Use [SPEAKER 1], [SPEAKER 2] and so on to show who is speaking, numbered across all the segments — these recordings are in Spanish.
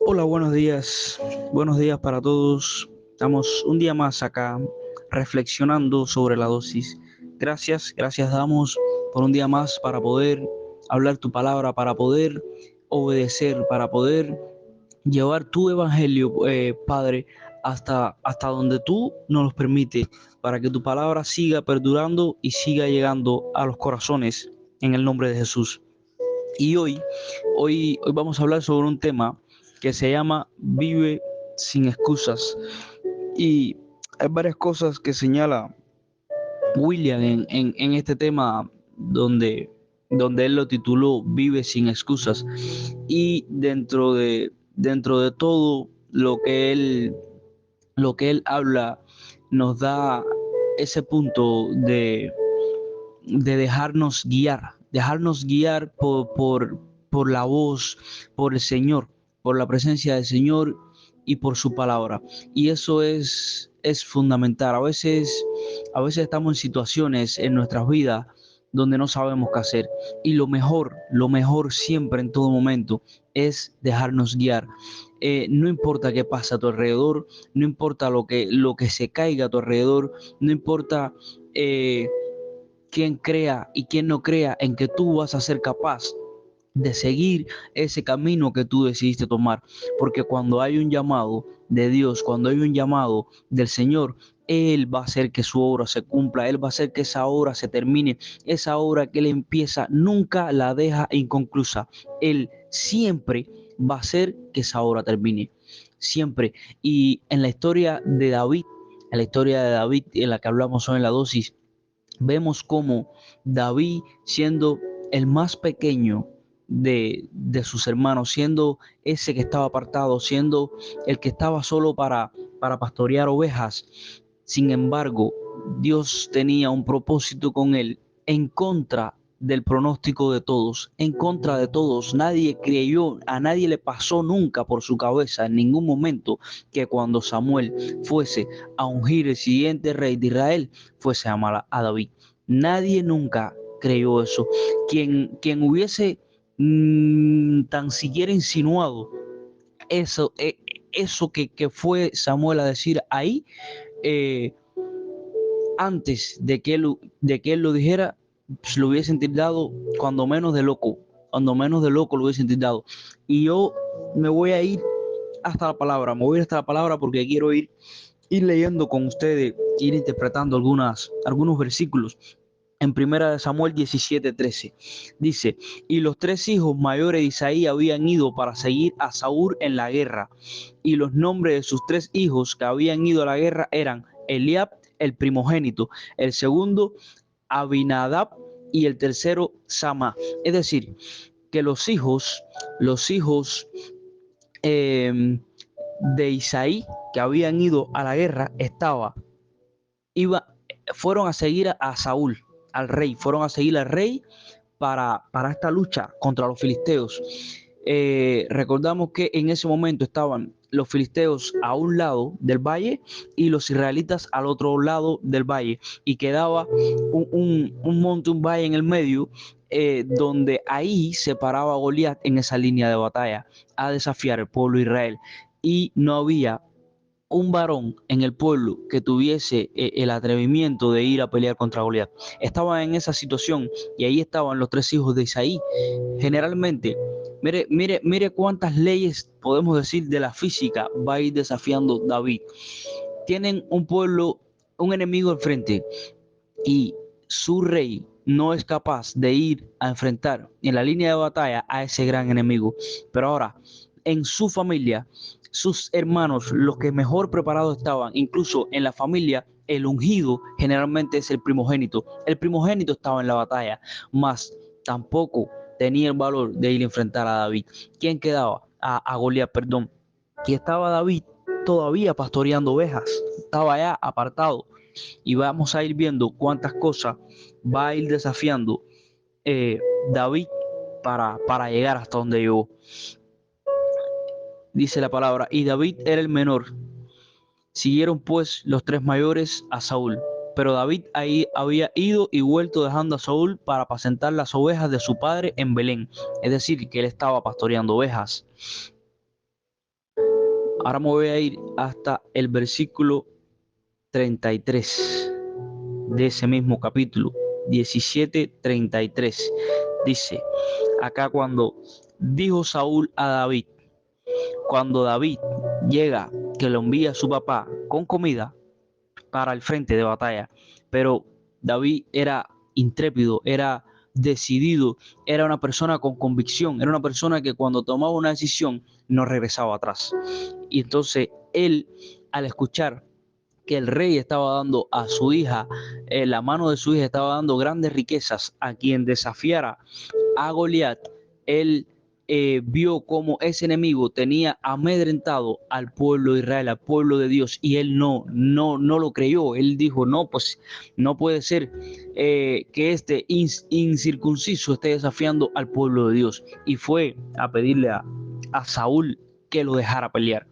[SPEAKER 1] Hola, buenos días para todos. Estamos un día más acá reflexionando sobre la dosis. Gracias damos por un día más para poder hablar tu palabra, para poder obedecer, para poder llevar tu evangelio, Padre, hasta donde tú nos los permites, para que tu palabra siga perdurando y siga llegando a los corazones en el nombre de Jesús. Y hoy vamos a hablar sobre un tema que se llama Vive sin excusas. Y hay varias cosas que señala William en este tema donde él lo tituló Vive sin excusas. Y dentro de todo lo que él habla, nos da ese punto de dejarnos guiar por la voz, por el Señor, por la presencia del Señor y por su palabra. Y eso es fundamental. A veces estamos en situaciones en nuestras vidas donde no sabemos qué hacer. Y lo mejor siempre en todo momento es dejarnos guiar. No importa qué pasa a tu alrededor, no importa lo que se caiga a tu alrededor, no importa quién crea y quién no crea en que tú vas a ser capaz de seguir ese camino que tú decidiste tomar. Porque cuando hay un llamado de Dios, cuando hay un llamado del Señor, Él va a hacer que su obra se cumpla, Él va a hacer que esa obra se termine. Esa obra que Él empieza nunca la deja inconclusa. Él siempre va a hacer que esa obra termine. Siempre. Y en la historia de David en la que hablamos hoy en la dosis, vemos como David, siendo el más pequeño de sus hermanos, siendo ese que estaba apartado, siendo el que estaba solo para pastorear ovejas, sin embargo, Dios tenía un propósito con él en contra del pronóstico de todos, en contra de todos. Nadie creyó, a nadie le pasó nunca por su cabeza en ningún momento que cuando Samuel fuese a ungir el siguiente rey de Israel, fuese a amar a David. Nadie nunca creyó eso. Quien hubiese tan siquiera insinuado eso, eso que fue Samuel a decir ahí, eh, antes de que él lo dijera, pues lo hubiesen tildado cuando menos de loco lo hubiesen tildado. Y yo me voy a ir hasta la palabra, me voy a ir hasta la palabra porque quiero ir leyendo con ustedes, ir interpretando algunos versículos. En primera de Samuel 17:13 dice: y los tres hijos mayores de Isaí habían ido para seguir a Saúl en la guerra, y los nombres de sus tres hijos que habían ido a la guerra eran Eliab, el primogénito, el segundo Abinadab y el tercero Sama. Es decir, que los hijos eh, de Isaí que habían ido a la guerra iba, fueron a seguir a Saúl, al rey, fueron a seguir al rey para esta lucha contra los filisteos. Recordamos que en ese momento estaban los filisteos a un lado del valle y los israelitas al otro lado del valle, y quedaba un monte, un valle en el medio, donde ahí se paraba Goliat en esa línea de batalla a desafiar al pueblo de Israel, y no había un varón en el pueblo que tuviese el atrevimiento de ir a pelear contra Goliat. Estaban en esa situación y ahí estaban los tres hijos de Isaí. Generalmente, mire cuántas leyes podemos decir de la física va a ir desafiando David. Tienen un pueblo, un enemigo enfrente, y su rey no es capaz de ir a enfrentar en la línea de batalla a ese gran enemigo. Pero ahora, en su familia, sus hermanos, los que mejor preparados estaban, incluso en la familia, el ungido generalmente es el primogénito. El primogénito estaba en la batalla, mas tampoco tenía el valor de ir a enfrentar a David. ¿Quién quedaba? A Goliat, perdón. Y estaba David todavía pastoreando ovejas, estaba allá apartado, y vamos a ir viendo cuántas cosas va a ir desafiando eh, David para llegar hasta donde llegó. Dice la palabra: y David era el menor. Siguieron pues los tres mayores a Saúl. Pero David ahí había ido y vuelto dejando a Saúl para apacentar las ovejas de su padre en Belén. Es decir, que él estaba pastoreando ovejas. Ahora me voy a ir hasta el versículo 33 de ese mismo capítulo, 17:33. Dice, acá cuando dijo Saúl a David, cuando David llega, que lo envía a su papá con comida para el frente de batalla, pero David era intrépido, era decidido, era una persona con convicción, era una persona que cuando tomaba una decisión no regresaba atrás. Y entonces él, al escuchar que el rey estaba dando a su hija, la mano de su hija estaba dando grandes riquezas a quien desafiara a Goliat, él vio cómo ese enemigo tenía amedrentado al pueblo de Israel, al pueblo de Dios, y él no lo creyó. Él dijo, no, pues no puede ser que este incircunciso esté desafiando al pueblo de Dios. Y fue a pedirle a Saúl que lo dejara pelear.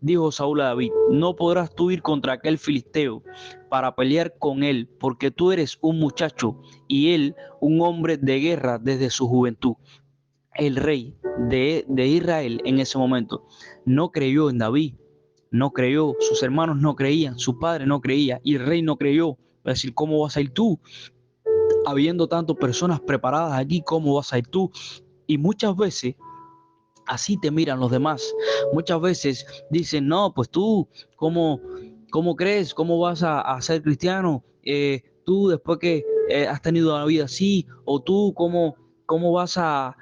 [SPEAKER 1] Dijo Saúl a David, no podrás tú ir contra aquel filisteo para pelear con él, porque tú eres un muchacho y él un hombre de guerra desde su juventud. El rey de Israel en ese momento no creyó en David, no creyó, sus hermanos no creían, su padre no creía y el rey no creyó. Es decir, ¿cómo vas a ir tú? Habiendo tantas personas preparadas aquí, ¿cómo vas a ir tú? Y muchas veces así te miran los demás. Muchas veces dicen, no, pues tú, ¿cómo crees? ¿Cómo vas a ser cristiano? Tú después que has tenido una vida así, o tú, ¿cómo vas a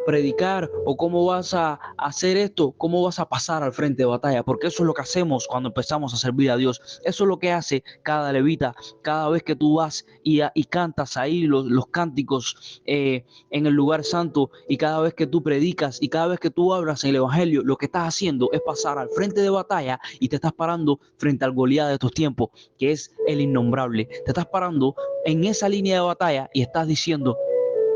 [SPEAKER 1] predicar? ¿O cómo vas a hacer esto? ¿Cómo vas a pasar al frente de batalla? Porque eso es lo que hacemos cuando empezamos a servir a Dios. Eso es lo que hace cada levita, cada vez que tú vas y cantas ahí los cánticos en el lugar santo, y cada vez que tú predicas y cada vez que tú hablas en el evangelio, lo que estás haciendo es pasar al frente de batalla y te estás parando frente al Goliat de estos tiempos, que es el innombrable. Te estás parando en esa línea de batalla y estás diciendo,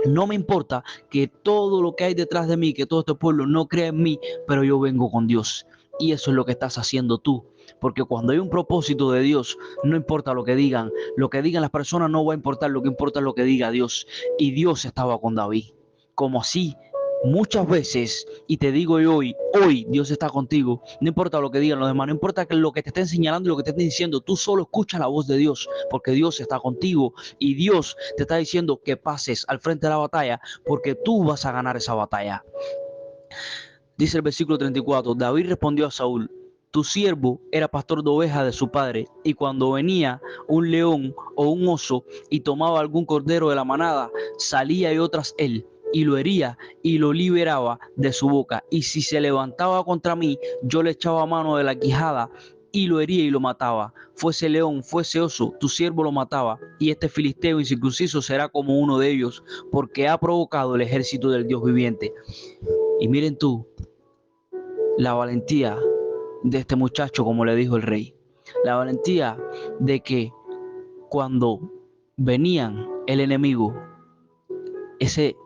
[SPEAKER 1] no me importa que todo lo que hay detrás de mí, que todo este pueblo no crea en mí, pero yo vengo con Dios. Y eso es lo que estás haciendo tú. Porque cuando hay un propósito de Dios, no importa lo que digan las personas no va a importar, lo que importa es lo que diga Dios. Y Dios estaba con David. Como así, muchas veces, y te digo yo hoy Dios está contigo. No importa lo que digan los demás, no importa lo que te estén señalando y lo que te estén diciendo, tú solo escucha la voz de Dios, porque Dios está contigo y Dios te está diciendo que pases al frente de la batalla, porque tú vas a ganar esa batalla. Dice el versículo 34, David respondió a Saúl, tu siervo era pastor de ovejas de su padre, y cuando venía un león o un oso y tomaba algún cordero de la manada, salía yo tras él y lo hería y lo liberaba de su boca. Y si se levantaba contra mí, yo le echaba mano de la quijada y lo hería y lo mataba. Fuese león, fuese oso, tu siervo lo mataba. Y este filisteo incircunciso será como uno de ellos, porque ha provocado el ejército del Dios viviente. Y miren tú, la valentía de este muchacho, como le dijo el rey. La valentía de que cuando venían el enemigo, ese,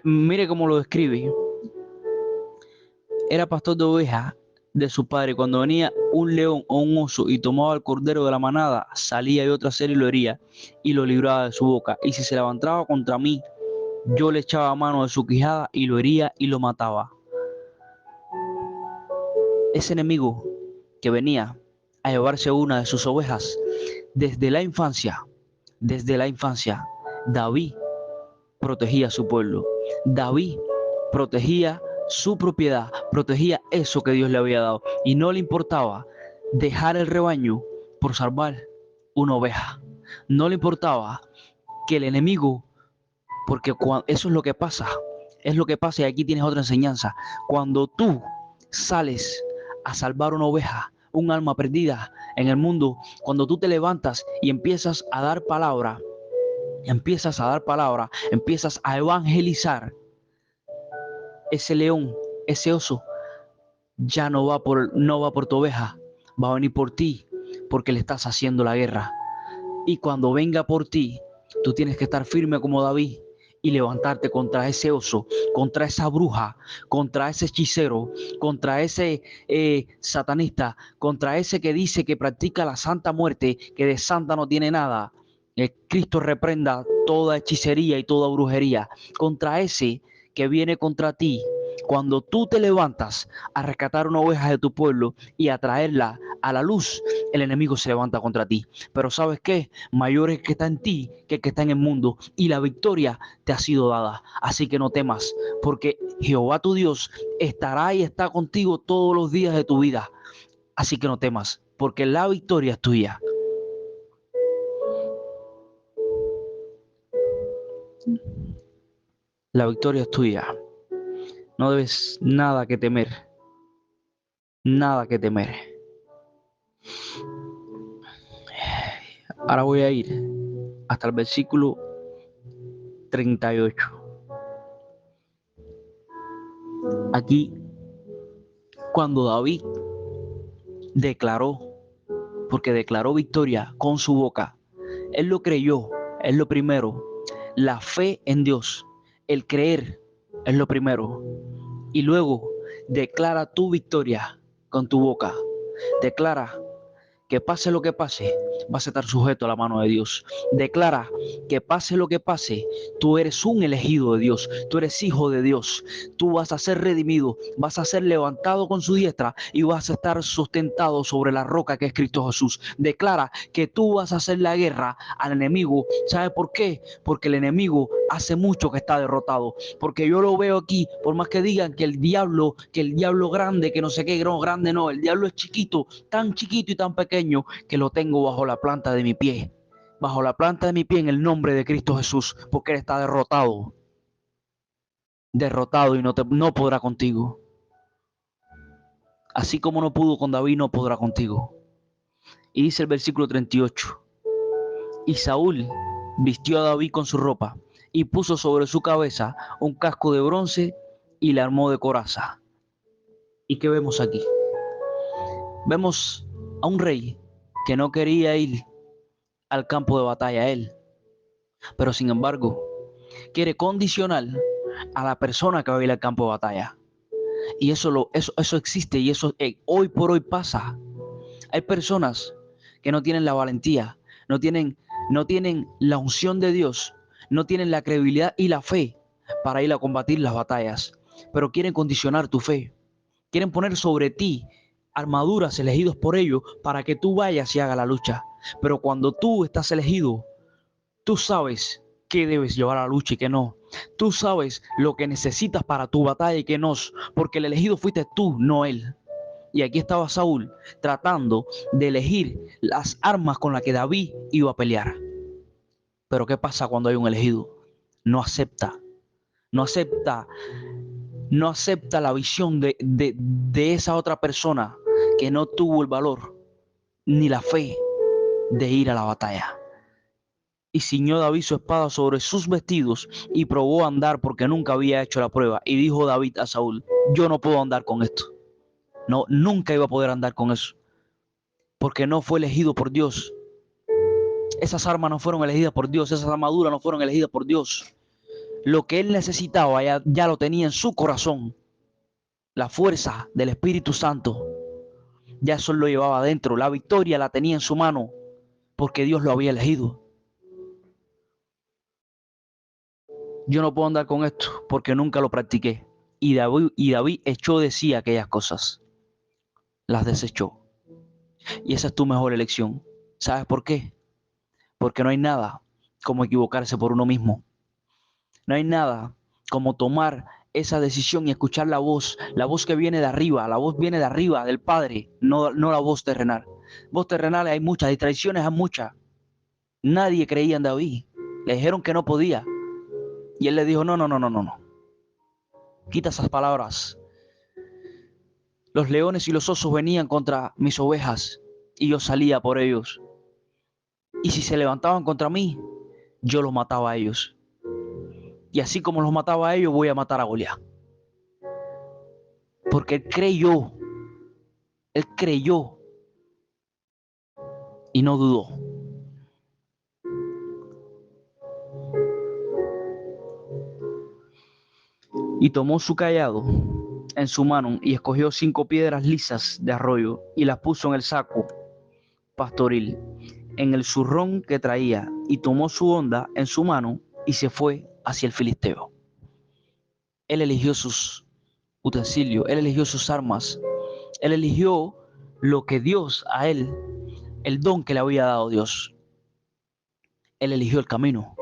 [SPEAKER 1] mire cómo lo describe. Era pastor de ovejas de su padre. Cuando venía un león o un oso y tomaba el cordero de la manada, salía yo tras él y lo hería y lo libraba de su boca. Y si se levantaba contra mí, yo le echaba mano de su quijada y lo hería y lo mataba. Ese enemigo que venía a llevarse una de sus ovejas, desde la infancia, David protegía a su pueblo. David protegía su propiedad, protegía eso que Dios le había dado. Y no le importaba dejar el rebaño por salvar una oveja. No le importaba que el enemigo, porque eso es lo que pasa. Es lo que pasa, y aquí tienes otra enseñanza. Cuando tú sales a salvar una oveja, un alma perdida en el mundo, cuando tú te levantas y empiezas a dar palabra, empiezas a evangelizar, ese león, ese oso, ya no va por tu oveja, va a venir por ti, porque le estás haciendo la guerra. Y cuando venga por ti, tú tienes que estar firme como David y levantarte contra ese oso, contra esa bruja, contra ese hechicero, contra ese satanista, contra ese que dice que practica la santa muerte, que de santa no tiene nada. Cristo reprenda toda hechicería y toda brujería. Contra ese que viene contra ti, Cuando tú te levantas a rescatar una oveja de tu pueblo y a traerla a la luz, el enemigo se levanta contra ti. Pero ¿sabes qué? Mayor es el que está en ti que el que está en el mundo, y la victoria te ha sido dada. Así que no temas, porque Jehová tu Dios estará y está contigo todos los días de tu vida. Así que no temas, porque la victoria es tuya. La victoria es tuya. No debes nada que temer. Nada que temer. Ahora voy a ir hasta el versículo 38. Aquí, cuando David declaró, porque declaró victoria con su boca, él lo creyó, es lo primero. La fe en Dios, el creer es lo primero. Y luego declara tu victoria con tu boca. Declara que pase lo que pase, vas a estar sujeto a la mano de Dios. Declara que pase lo que pase, tú eres un elegido de Dios, tú eres hijo de Dios, tú vas a ser redimido, vas a ser levantado con su diestra y vas a estar sustentado sobre la roca que es Cristo Jesús. Declara que tú vas a hacer la guerra al enemigo. ¿Sabe por qué? Porque el enemigo hace mucho que está derrotado. Porque yo lo veo aquí, por más que digan que el diablo grande, que no sé qué, no, grande no, el diablo es chiquito, tan chiquito y tan pequeño que lo tengo bajo la planta de mi pie. Bajo la planta de mi pie en el nombre de Cristo Jesús, porque Él está derrotado. Derrotado y no podrá contigo. Así como no pudo con David, no podrá contigo. Y dice el versículo 38. Y Saúl vistió a David con su ropa y puso sobre su cabeza un casco de bronce y le armó de coraza. ¿Y qué vemos aquí? Vemos a un rey que no quería ir al campo de batalla él, pero sin embargo quiere condicionar a la persona que va a ir al campo de batalla. Y eso existe, y eso hoy por hoy pasa. Hay personas que no tienen la valentía, no tienen, no tienen la unción de Dios, no tienen la credibilidad y la fe para ir a combatir las batallas, pero quieren condicionar tu fe. Quieren poner sobre ti armaduras elegidos por ellos para que tú vayas y hagas la lucha. Pero cuando tú estás elegido, tú sabes qué debes llevar a la lucha y qué no. Tú sabes lo que necesitas para tu batalla y qué no, porque el elegido fuiste tú, no él. Y aquí estaba Saúl tratando de elegir las armas con las que David iba a pelear. Pero ¿qué pasa cuando hay un elegido? No acepta, no acepta, no acepta la visión de esa otra persona que no tuvo el valor ni la fe de ir a la batalla. Y ciñó David su espada sobre sus vestidos y probó a andar porque nunca había hecho la prueba. Y dijo David a Saúl: yo no puedo andar con esto. No, nunca iba a poder andar con eso, porque no fue elegido por Dios. Esas armas no fueron elegidas por Dios, esas armaduras no fueron elegidas por Dios. Lo que él necesitaba ya lo tenía en su corazón. La fuerza del Espíritu Santo, ya eso lo llevaba adentro. La victoria la tenía en su mano, porque Dios lo había elegido. Yo no puedo andar con esto, porque nunca lo practiqué. Y David echó de sí aquellas cosas. Las desechó. Y esa es tu mejor elección. ¿Sabes por qué? Porque no hay nada como equivocarse por uno mismo. No hay nada como tomar esa decisión y escuchar la voz que viene de arriba. La voz viene de arriba, del Padre, no la voz terrenal. Voz terrenal hay muchas, distracciones hay muchas. Nadie creía en David. Le dijeron que no podía. Y él le dijo: no, no, no, no, no, no. Quita esas palabras. Los leones y los osos venían contra mis ovejas y yo salía por ellos. Y si se levantaban contra mí, yo los mataba a ellos. Y así como los mataba a ellos, voy a matar a Goliat. Porque él creyó y no dudó. Y tomó su cayado en su mano y escogió 5 piedras lisas de arroyo y las puso en el saco pastoril, en el zurrón que traía, y tomó su honda en su mano y se fue hacia el filisteo. Él eligió sus utensilio, él eligió sus armas, él eligió lo que Dios a él, el don que le había dado Dios. Él eligió el camino.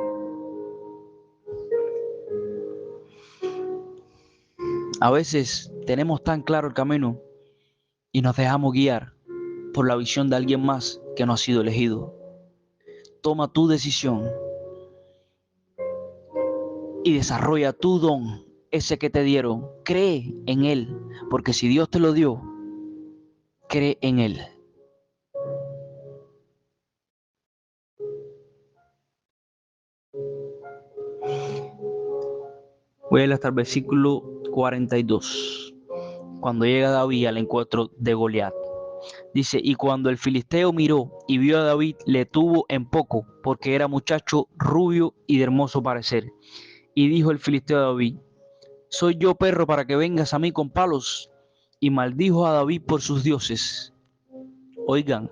[SPEAKER 1] A veces tenemos tan claro el camino y nos dejamos guiar por la visión de alguien más que no ha sido elegido. Toma tu decisión y desarrolla tu don, ese que te dieron. Cree en él, porque si Dios te lo dio, cree en él. Voy a leer hasta el versículo 42. Cuando llega David al encuentro de Goliat. Dice, y cuando el filisteo miró y vio a David, le tuvo en poco, porque era muchacho rubio y de hermoso parecer. Y dijo el filisteo a David, ¿soy yo perro para que vengas a mí con palos? Y maldijo a David por sus dioses. Oigan,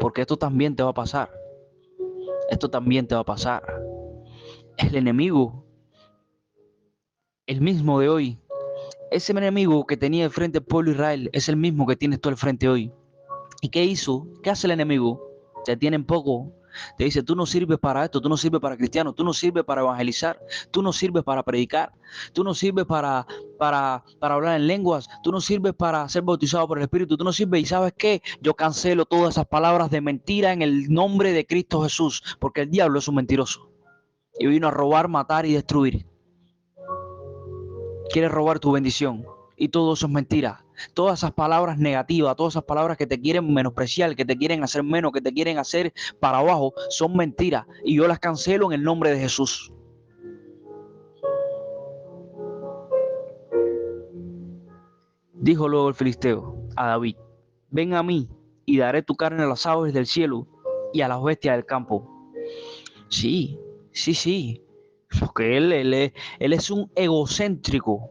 [SPEAKER 1] porque esto también te va a pasar. Esto también te va a pasar. El enemigo, el mismo de hoy, ese enemigo que tenía de frente el pueblo de Israel, es el mismo que tienes tú al frente hoy. ¿Y qué hizo? ¿Qué hace el enemigo? Te tiene en poco. Te dice, tú no sirves para esto, tú no sirves para cristiano, tú no sirves para evangelizar, tú no sirves para predicar, tú no sirves para hablar en lenguas, tú no sirves para ser bautizado por el Espíritu, tú no sirves. ¿Y sabes qué? Yo cancelo todas esas palabras de mentira en el nombre de Cristo Jesús, porque el diablo es un mentiroso y vino a robar, matar y destruir. Quiere robar tu bendición y todo eso es mentira. Todas esas palabras negativas, todas esas palabras que te quieren menospreciar, que te quieren hacer menos, que te quieren hacer para abajo, son mentiras y yo las cancelo en el nombre de Jesús. Dijo luego el filisteo a David, ven a mí y daré tu carne a las aves del cielo y a las bestias del campo. Sí, sí, sí, porque él es un egocéntrico.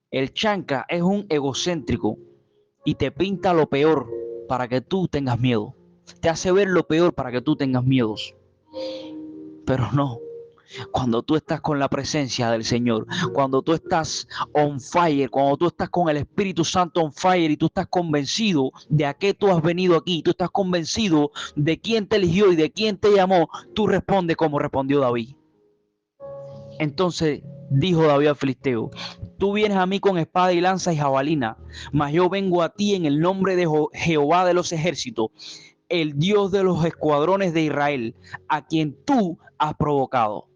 [SPEAKER 1] El chanca es un egocéntrico y te pinta lo peor para que tú tengas miedo. Te hace ver lo peor para que tú tengas miedos. Pero no, cuando tú estás con la presencia del Señor, cuando tú estás on fire, cuando tú estás con el Espíritu Santo on fire y tú estás convencido de a qué tú has venido aquí, tú estás convencido de quién te eligió y de quién te llamó, tú respondes como respondió David. Entonces dijo David al filisteo, tú vienes a mí con espada y lanza y jabalina, mas yo vengo a ti en el nombre de Jehová de los ejércitos, el Dios de los escuadrones de Israel, a quien tú has provocado.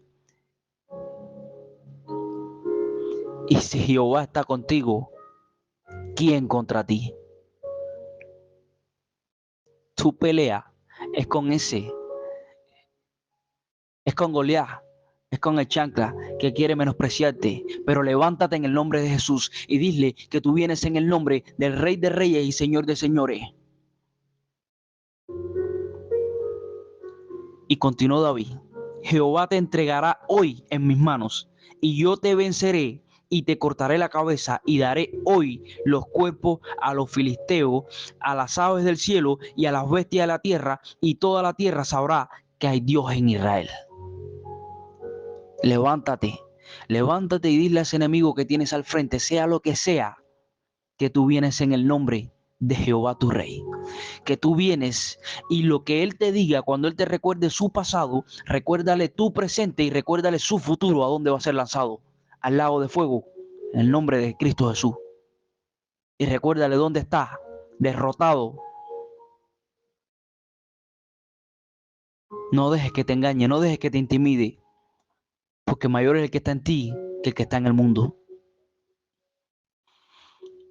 [SPEAKER 1] Y si Jehová está contigo, ¿quién contra ti? Tu pelea es con ese, es con Goliat, es con el chancla que quiere menospreciarte, pero levántate en el nombre de Jesús y dile que tú vienes en el nombre del Rey de Reyes y Señor de Señores. Y continuó David, Jehová te entregará hoy en mis manos, y yo te venceré y te cortaré la cabeza y daré hoy los cuerpos a los filisteos, a las aves del cielo y a las bestias de la tierra, y toda la tierra sabrá que hay Dios en Israel. Levántate, levántate y dile a ese enemigo que tienes al frente, sea lo que sea, que tú vienes en el nombre de Jehová tu Rey. Que tú vienes y lo que Él te diga, cuando Él te recuerde su pasado, recuérdale tu presente y recuérdale su futuro, a dónde va a ser lanzado, al lago de fuego, en el nombre de Cristo Jesús. Y recuérdale dónde está, derrotado. No dejes que te engañe, no dejes que te intimide, porque mayor es el que está en ti que el que está en el mundo.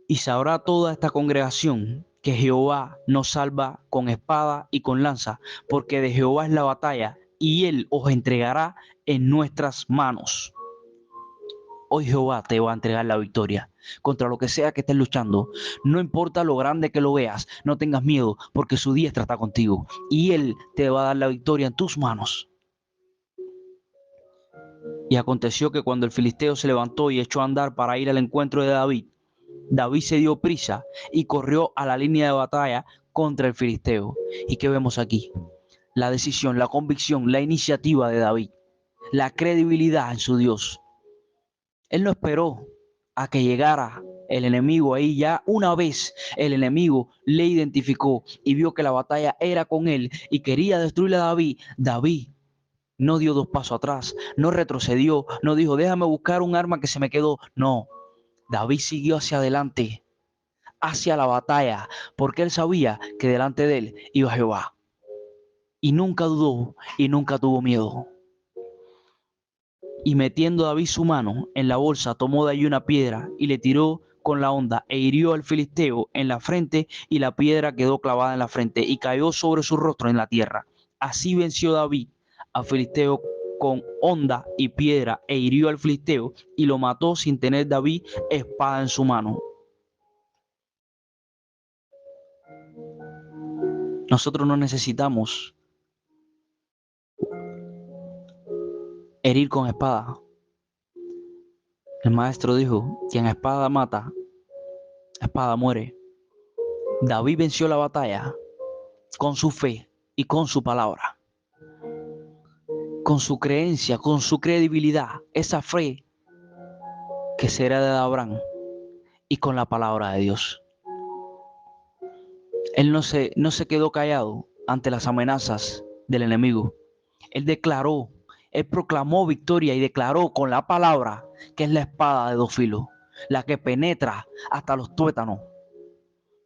[SPEAKER 1] Y sabrá toda esta congregación que Jehová nos salva con espada y con lanza, porque de Jehová es la batalla, y Él os entregará en nuestras manos. Hoy Jehová te va a entregar la victoria contra lo que sea que estés luchando. No importa lo grande que lo veas, no tengas miedo, porque su diestra está contigo, y Él te va a dar la victoria en tus manos. Y aconteció que cuando el filisteo se levantó y echó a andar para ir al encuentro de David, David se dio prisa y corrió a la línea de batalla contra el filisteo. ¿Y qué vemos aquí? La decisión, la convicción, la iniciativa de David, la credibilidad en su Dios. Él no esperó a que llegara el enemigo ahí. Ya una vez el enemigo le identificó y vio que la batalla era con él y quería destruirle a David, David no dio dos pasos atrás, no retrocedió, no dijo, déjame buscar un arma que se me quedó. No, David siguió hacia adelante, hacia la batalla, porque él sabía que delante de él iba Jehová. Y nunca dudó y nunca tuvo miedo. Y metiendo David su mano en la bolsa, tomó de allí una piedra y le tiró con la honda e hirió al filisteo en la frente, y la piedra quedó clavada en la frente y cayó sobre su rostro en la tierra. Así venció David al filisteo con honda y piedra e hirió al filisteo y lo mató sin tener David espada en su mano. Nosotros no necesitamos herir con espada. El maestro dijo, quien a espada mata, a espada muere. David venció la batalla con su fe y con su palabra, con su creencia, con su credibilidad, esa fe que será de Abraham, y con la palabra de Dios. Él no se quedó callado ante las amenazas del enemigo. Él declaró, él proclamó victoria y declaró con la palabra, que es la espada de dos filos, la que penetra hasta los tuétanos.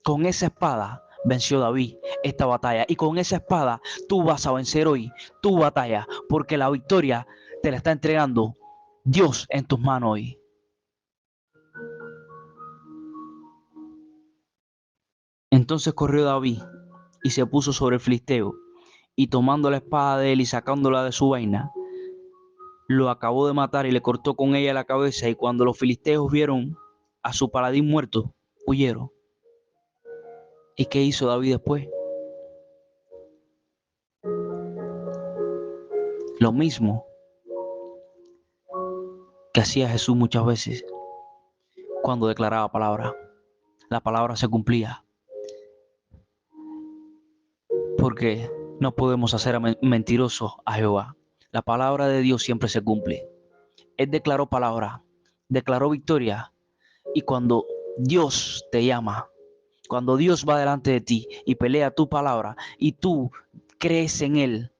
[SPEAKER 1] Con esa espada venció David esta batalla, y con esa espada tú vas a vencer hoy tu batalla, porque la victoria te la está entregando Dios en tus manos hoy. Entonces corrió David y se puso sobre el filisteo, y tomando la espada de él y sacándola de su vaina, lo acabó de matar y le cortó con ella la cabeza. Y cuando los filisteos vieron a su paladín muerto, huyeron. ¿Y qué hizo David después? Lo mismo que hacía Jesús muchas veces cuando declaraba palabra. La palabra se cumplía, porque no podemos hacer mentiroso a Jehová. La palabra de Dios siempre se cumple. Él declaró palabra, declaró victoria, y cuando Dios te llama, cuando Dios va delante de ti y pelea tu palabra y tú crees en Él,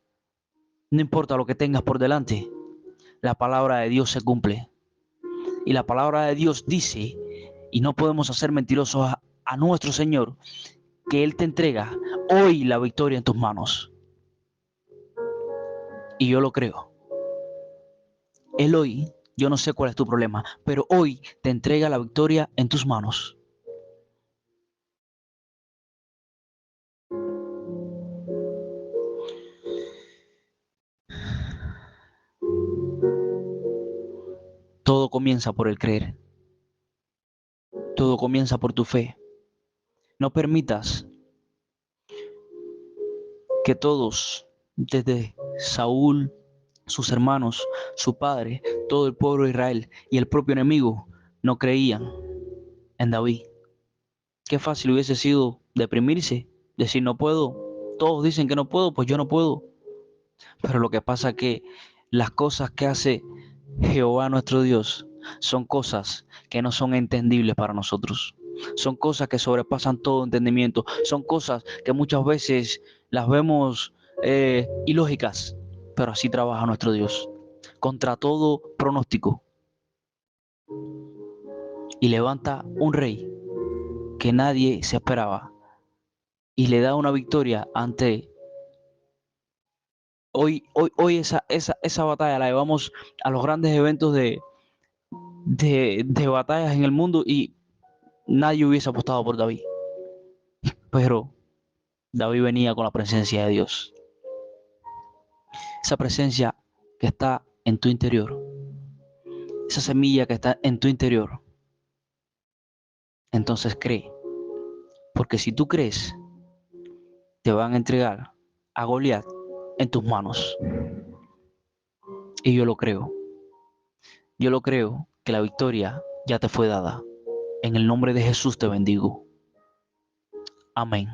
[SPEAKER 1] no importa lo que tengas por delante, la palabra de Dios se cumple. Y la palabra de Dios dice, y no podemos hacer mentirosos a nuestro Señor, que Él te entrega hoy la victoria en tus manos. Y yo lo creo. Él hoy, yo no sé cuál es tu problema, pero hoy te entrega la victoria en tus manos. Todo comienza por el creer. Todo comienza por tu fe. No permitas que todos, desde Saúl, sus hermanos, su padre, todo el pueblo de Israel y el propio enemigo, no creían en David. Qué fácil hubiese sido deprimirse, decir no puedo. Todos dicen que no puedo, pues yo no puedo. Pero lo que pasa es que las cosas que hace Jehová nuestro Dios son cosas que no son entendibles para nosotros. Son cosas que sobrepasan todo entendimiento. Son cosas que muchas veces las vemos ilógicas, pero así trabaja nuestro Dios. Contra todo pronóstico. Y levanta un rey que nadie se esperaba. Y le da una victoria ante... Hoy esa batalla la llevamos a los grandes eventos de batallas en el mundo, y nadie hubiese apostado por David. Pero David venía con la presencia de Dios. Esa presencia que está en tu interior. Esa semilla que está en tu interior. Entonces cree. Porque si tú crees, te van a entregar a Goliat en tus manos. Y yo lo creo. Yo lo creo que la victoria ya te fue dada. En el nombre de Jesús te bendigo. Amén.